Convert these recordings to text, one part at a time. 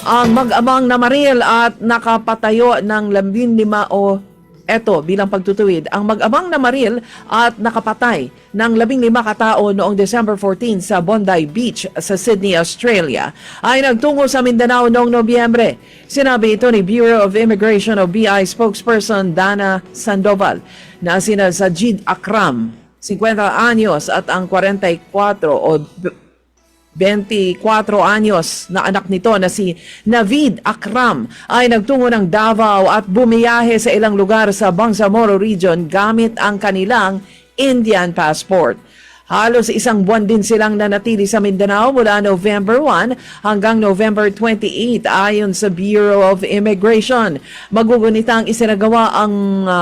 Ang mag-amang namaril at nakapatayo ng 15 o eto bilang pagtutuwid, ang mag-amang namaril at nakapatay ng 15 katao noong December 14 sa Bondi Beach sa Sydney, Australia ay nagtungo sa Mindanao noong Nobyembre. Sinabi ito ni Bureau of Immigration o BI spokesperson Dana Sandoval na sina Sajid Akram, 50 anyos at ang 44 o 24 anyos na anak nito na si Navid Akram ay nagtungo ng Davao at bumiyahe sa ilang lugar sa Bangsamoro Region gamit ang kanilang Indian passport. Halos isang buwan din silang nanatili sa Mindanao mula November 1 hanggang November 28 ayon sa Bureau of Immigration. Magugunitang isinagawa ang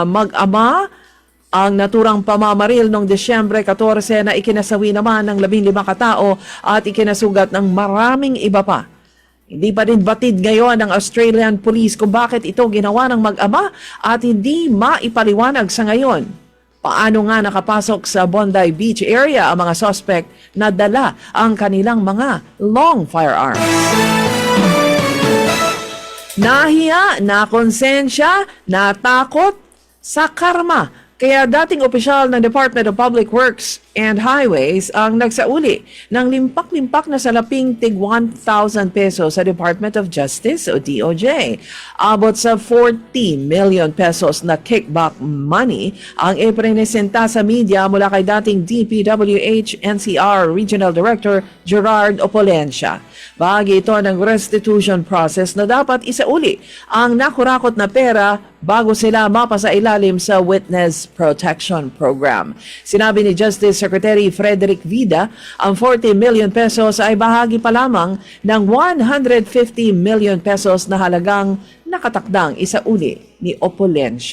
mag-ama ang naturang pamamaril noong Disyembre 14 na ikinasawi naman ng 15 katao at ikinasugat ng maraming iba pa. Hindi pa rin batid ngayon ng Australian Police kung bakit ito ginawa ng mag-ama at hindi maipaliwanag sa ngayon. Paano nga nakapasok sa Bondi Beach area ang mga suspect na dala ang kanilang mga long firearms? Nahiya, nakonsensya, natakot sa karma. Kaya dating opisyal ng Department of Public Works and Highways ang nagsauli ng limpak-limpak na salaping tig 1,000 pesos sa Department of Justice o DOJ. Abot sa 40 million pesos na kickback money ang iprenesenta sa media mula kay dating DPWH NCR Regional Director Gerard Opolencia. Bahagi ito ng restitution process na dapat isauli ang nakurakot na pera bago sila mapasailalim sa Witness Protection Program. Sinabi ni Justice Secretary Frederick Vida, ang 40 million pesos ay bahagi pa lamang ng 150 million pesos na halagang nakatakdang isauli ni Opolencia.